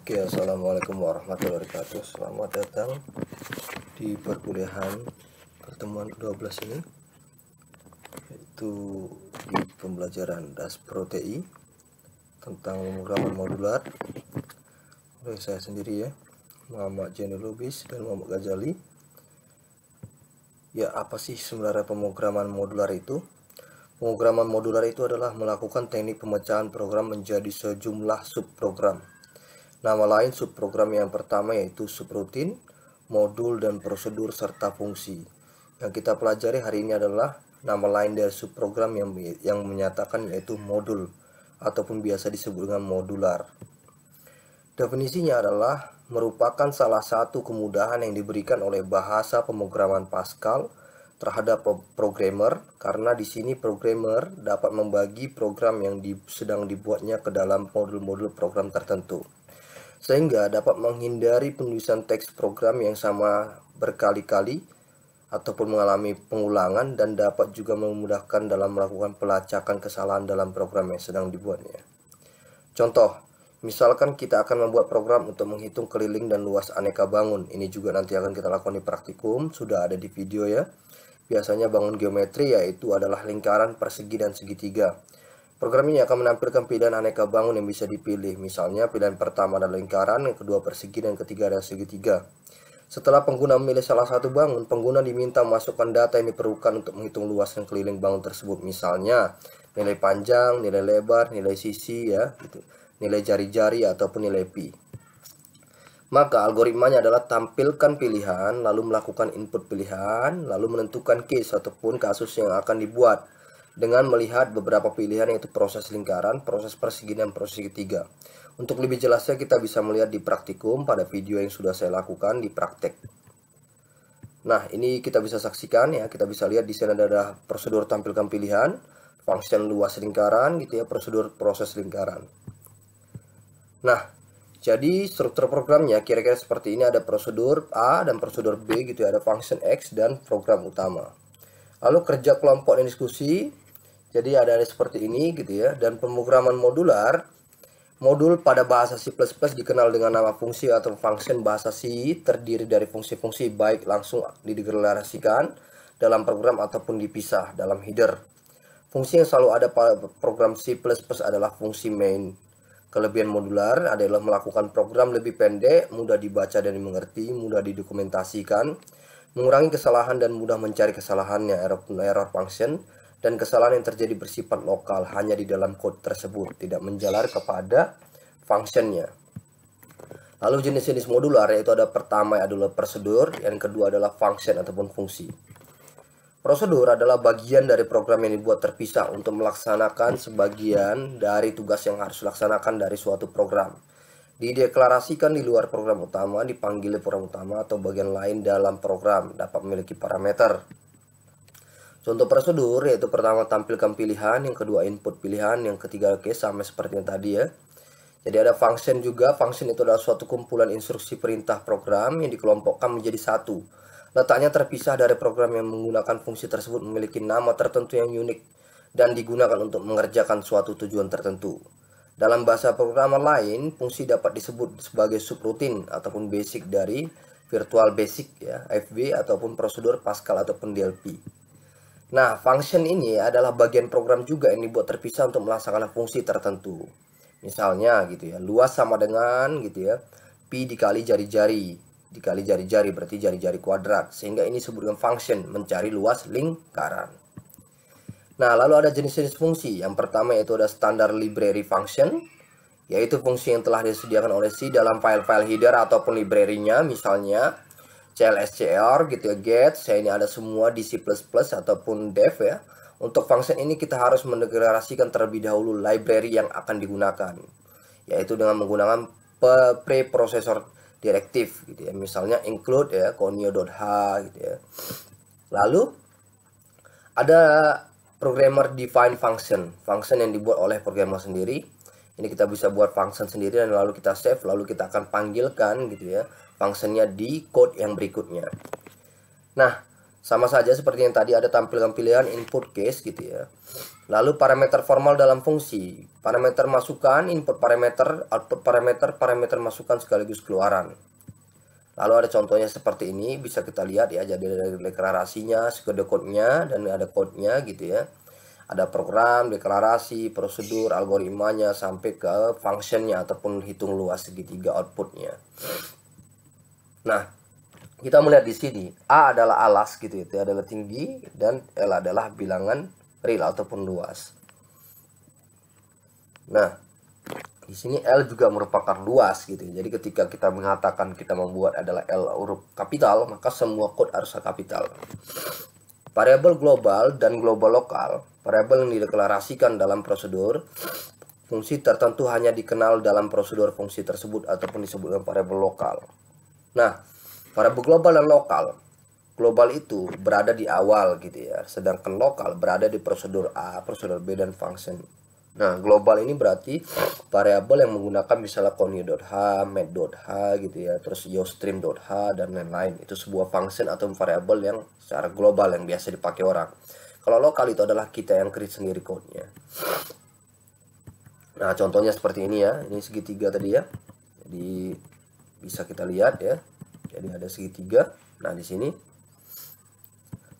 Oke, assalamualaikum warahmatullahi wabarakatuh. Selamat datang di perkuliahan pertemuan ke-12 ini, yaitu di pembelajaran Daspro TI tentang pemrograman modular oleh saya sendiri ya, Muhammad Jainul Lubis dan Muhammad Ghazali. Ya, apa sih sebenarnya pemrograman modular itu? Pemrograman modular itu adalah melakukan teknik pemecahan program menjadi sejumlah subprogram. Nama lain subprogram yang pertama yaitu subrutin, modul, dan prosedur serta fungsi. Yang kita pelajari hari ini adalah nama lain dari subprogram yang menyatakan yaitu modul ataupun biasa disebut dengan modular. Definisinya adalah merupakan salah satu kemudahan yang diberikan oleh bahasa pemrograman Pascal terhadap programmer, karena di sini programmer dapat membagi program yang sedang dibuatnya ke dalam modul-modul program tertentu, sehingga dapat menghindari penulisan teks program yang sama berkali-kali ataupun mengalami pengulangan, dan dapat juga memudahkan dalam melakukan pelacakan kesalahan dalam program yang sedang dibuatnya. Contoh, misalkan kita akan membuat program untuk menghitung keliling dan luas aneka bangun. Ini juga nanti akan kita lakukan di praktikum, sudah ada di video ya. Biasanya bangun geometri yaitu adalah lingkaran, persegi, dan segitiga. Program ini akan menampilkan pilihan aneka bangun yang bisa dipilih. Misalnya pilihan pertama adalah lingkaran, yang kedua persegi, dan ketiga adalah segitiga. Setelah pengguna memilih salah satu bangun, pengguna diminta memasukkan data yang diperlukan untuk menghitung luas dan keliling bangun tersebut. Misalnya nilai panjang, nilai lebar, nilai sisi ya, gitu. Nilai jari-jari ataupun nilai pi. Maka algoritmanya adalah tampilkan pilihan, lalu melakukan input pilihan, lalu menentukan case ataupun kasus yang akan dibuat dengan melihat beberapa pilihan, yaitu proses lingkaran, proses persegi, dan proses segitiga. Untuk lebih jelasnya kita bisa melihat di praktikum pada video yang sudah saya lakukan di praktek. Nah, ini kita bisa saksikan ya, kita bisa lihat di sini ada prosedur tampilkan pilihan, function luas lingkaran gitu ya, prosedur proses lingkaran. Nah, jadi struktur programnya kira-kira seperti ini, ada prosedur A dan prosedur B gitu ya, ada function X dan program utama. Lalu kerja kelompok dan diskusi, jadi ada seperti ini gitu ya. Dan pemrograman modular, modul pada bahasa C++ dikenal dengan nama fungsi atau function bahasa C, terdiri dari fungsi-fungsi baik langsung dideklarasikan dalam program ataupun dipisah dalam header. Fungsi yang selalu ada pada program C++ adalah fungsi main. Kelebihan modular adalah melakukan program lebih pendek, mudah dibaca dan dimengerti, mudah didokumentasikan, mengurangi kesalahan dan mudah mencari kesalahannya, error function, dan kesalahan yang terjadi bersifat lokal hanya di dalam code tersebut, tidak menjalar kepada functionnya. Lalu jenis-jenis modular yaitu ada pertama adalah prosedur, yang kedua adalah function ataupun fungsi. Prosedur adalah bagian dari program yang dibuat terpisah untuk melaksanakan sebagian dari tugas yang harus dilaksanakan dari suatu program. Dideklarasikan di luar program utama, dipanggil program utama, atau bagian lain dalam program, dapat memiliki parameter. Contoh prosedur yaitu pertama tampilkan pilihan, yang kedua input pilihan, yang ketiga case, sama seperti yang tadi ya. Jadi ada function juga. Function itu adalah suatu kumpulan instruksi perintah program yang dikelompokkan menjadi satu. Letaknya terpisah dari program yang menggunakan fungsi tersebut, memiliki nama tertentu yang unik dan digunakan untuk mengerjakan suatu tujuan tertentu. Dalam bahasa programmer lain, fungsi dapat disebut sebagai subrutin ataupun basic dari Virtual Basic ya, FB, ataupun prosedur Pascal ataupun DLP. Nah, function ini adalah bagian program juga yang dibuat terpisah untuk melaksanakan fungsi tertentu. Misalnya gitu ya, luas sama dengan gitu ya, pi dikali jari-jari. Dikali jari-jari berarti jari-jari kuadrat, sehingga ini disebut dengan function, mencari luas lingkaran. Nah, lalu ada jenis-jenis fungsi. Yang pertama yaitu ada standar library function, yaitu fungsi yang telah disediakan oleh C dalam file-file header ataupun library-nya, misalnya clscr gitu ya, get. Saya ini ada semua di C++ ataupun dev ya. Untuk function ini kita harus mendeklarasikan terlebih dahulu library yang akan digunakan, yaitu dengan menggunakan preprocessor direktif gitu ya, misalnya include ya conio.h gitu ya. Lalu ada programmer define function, function yang dibuat oleh programmer sendiri. Ini kita bisa buat function sendiri dan lalu kita save, lalu kita akan panggilkan gitu ya functionnya di code yang berikutnya. Nah, Sama saja seperti yang tadi, ada tampilan pilihan input case gitu ya. Lalu parameter formal dalam fungsi, parameter masukan, input parameter, output parameter, parameter masukan sekaligus keluaran. Lalu ada contohnya seperti ini, bisa kita lihat ya, jadi dari deklarasinya, kode code-nya, dan ada code-nya gitu ya. Ada program, deklarasi, prosedur, algoritmanya, sampai ke function-nya ataupun hitung luas segitiga output-nya. Nah, kita melihat di sini, A adalah alas gitu ya, adalah tinggi, dan L adalah bilangan real ataupun luas. Nah, di sini L juga merupakan luas gitu. Jadi ketika kita mengatakan kita membuat adalah L huruf kapital, maka semua kode harus kapital. Variabel global dan global lokal, variabel yang dideklarasikan dalam prosedur fungsi tertentu hanya dikenal dalam prosedur fungsi tersebut ataupun disebut dengan variabel lokal. Nah, variabel global dan lokal, global itu berada di awal gitu ya, sedangkan lokal berada di prosedur A, prosedur B, dan function. Nah, global ini berarti variabel yang menggunakan misalnya conio.h, math.h gitu ya, terus yostream.h dan lain-lain. Itu sebuah function atau variabel yang secara global yang biasa dipakai orang. Kalau lokal itu adalah kita yang create sendiri code-nya. Nah, contohnya seperti ini ya. Ini segitiga tadi ya. Jadi bisa kita lihat ya. Jadi ada segitiga. Nah, di sini.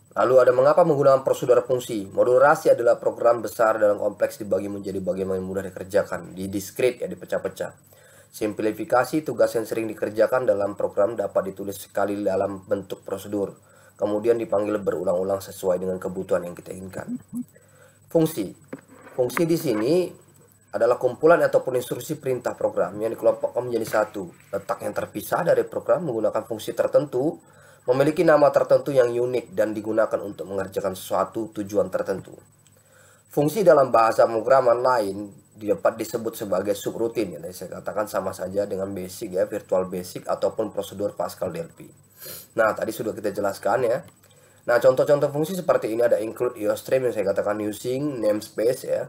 Lalu ada mengapa menggunakan prosedur fungsi. Modulasi adalah program besar dalam kompleks dibagi menjadi bagian yang mudah dikerjakan. Di discrete ya, dipecah-pecah. Simplifikasi tugas yang sering dikerjakan dalam program dapat ditulis sekali dalam bentuk prosedur. Kemudian dipanggil berulang-ulang sesuai dengan kebutuhan yang kita inginkan. Fungsi. Fungsi di sini adalah kumpulan ataupun instruksi perintah program yang dikelompokkan menjadi satu. Letak yang terpisah dari program menggunakan fungsi tertentu, memiliki nama tertentu yang unik dan digunakan untuk mengerjakan sesuatu tujuan tertentu. Fungsi dalam bahasa pemrograman lain dapat disebut sebagai subrutin, yang saya katakan sama saja dengan basic ya, virtual basic ataupun prosedur Pascal DLP. Nah, tadi sudah kita jelaskan ya. Nah, contoh-contoh fungsi seperti ini ada include iostream yang saya katakan using namespace ya.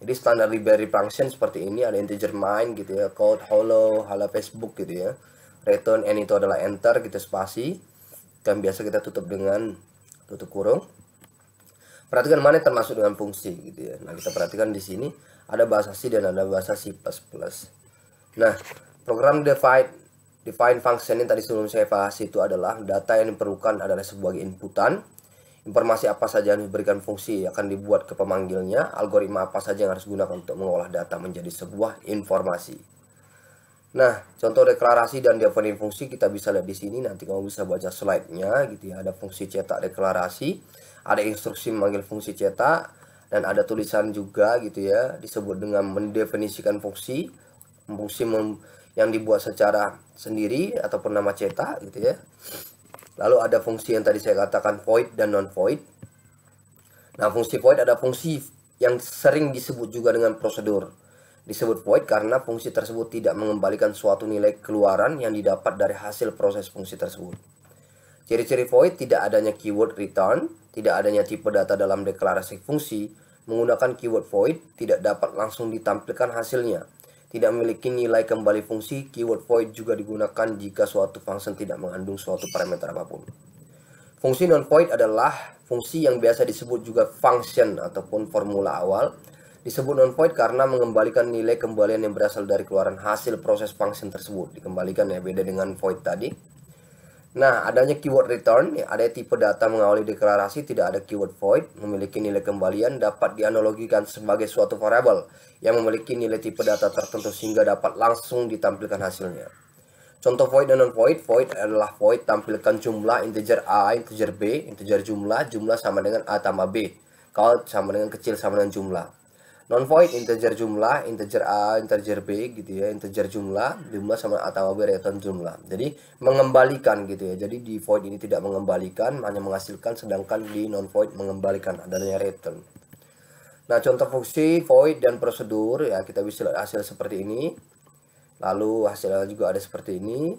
Jadi standar library function seperti ini, ada integer main gitu ya, code, hello Facebook gitu ya. Return n itu adalah enter gitu, spasi. Dan biasa kita tutup dengan tutup kurung. Perhatikan mana termasuk dengan fungsi gitu ya. Nah, kita perhatikan di sini ada bahasa C dan ada bahasa C++. Nah, program define function yang tadi sebelum saya bahas itu adalah data yang diperlukan adalah sebagai inputan. Informasi apa saja yang diberikan fungsi akan dibuat ke pemanggilnya. Algoritma apa saja yang harus digunakan untuk mengolah data menjadi sebuah informasi. Nah, contoh deklarasi dan defining fungsi kita bisa lihat di sini. Nanti kamu bisa baca slide-nya gitu ya. Ada fungsi cetak deklarasi, ada instruksi memanggil fungsi cetak, dan ada tulisan juga gitu ya, disebut dengan mendefinisikan fungsi yang dibuat secara sendiri ataupun nama cetak gitu ya. Lalu ada fungsi yang tadi saya katakan void dan non void. Nah, fungsi void ada fungsi yang sering disebut juga dengan prosedur. Disebut void karena fungsi tersebut tidak mengembalikan suatu nilai keluaran yang didapat dari hasil proses fungsi tersebut. Ciri-ciri void: tidak adanya keyword return, tidak adanya tipe data dalam deklarasi fungsi, menggunakan keyword void, tidak dapat langsung ditampilkan hasilnya, tidak memiliki nilai kembali fungsi. Keyword void juga digunakan jika suatu function tidak mengandung suatu parameter apapun. Fungsi non-void adalah fungsi yang biasa disebut juga function ataupun formula awal. Disebut non-void karena mengembalikan nilai kembalian yang berasal dari keluaran hasil proses function tersebut. Dikembalikan ya, beda dengan void tadi. Nah, adanya keyword return, ya, ada tipe data mengawali deklarasi, tidak ada keyword void, memiliki nilai kembalian, dapat dianalogikan sebagai suatu variabel yang memiliki nilai tipe data tertentu sehingga dapat langsung ditampilkan hasilnya. Contoh void dan non-void: void adalah void tampilkan jumlah integer A, integer B, integer jumlah sama dengan A tambah B, count sama dengan kecil sama dengan jumlah. Non-void integer jumlah, integer A, integer B gitu ya, integer jumlah sama A tambah B, return jumlah. Jadi mengembalikan gitu ya. Jadi di void ini tidak mengembalikan, hanya menghasilkan, sedangkan di non-void mengembalikan, adanya return. Nah, contoh fungsi void dan prosedur ya, kita bisa lihat hasil seperti ini. Lalu hasilnya juga ada seperti ini.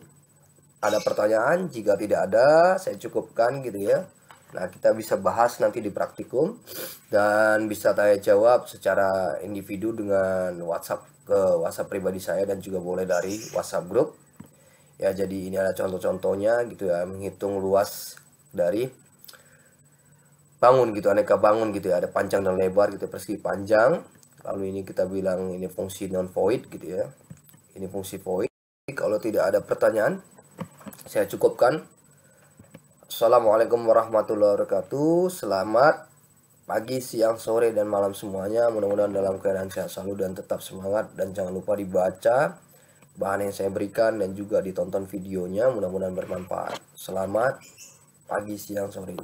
Ada pertanyaan? Jika tidak ada, saya cukupkan gitu ya. Nah, kita bisa bahas nanti di praktikum dan bisa tanya jawab secara individu dengan WhatsApp pribadi saya, dan juga boleh dari WhatsApp grup. Ya, jadi ini ada contoh-contohnya gitu ya, menghitung luas dari bangun gitu, aneka bangun gitu ya, ada panjang dan lebar gitu, persegi panjang. Lalu ini kita bilang ini fungsi non void gitu ya, ini fungsi void. Kalau tidak ada pertanyaan saya cukupkan. Assalamualaikum warahmatullahi wabarakatuh. Selamat pagi, siang, sore, dan malam semuanya. Mudah-mudahan dalam keadaan sehat selalu dan tetap semangat. Dan jangan lupa dibaca bahan yang saya berikan dan juga ditonton videonya. Mudah-mudahan bermanfaat. Selamat pagi, siang, sore,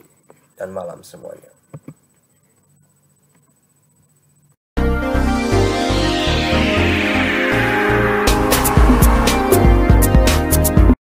dan malam semuanya.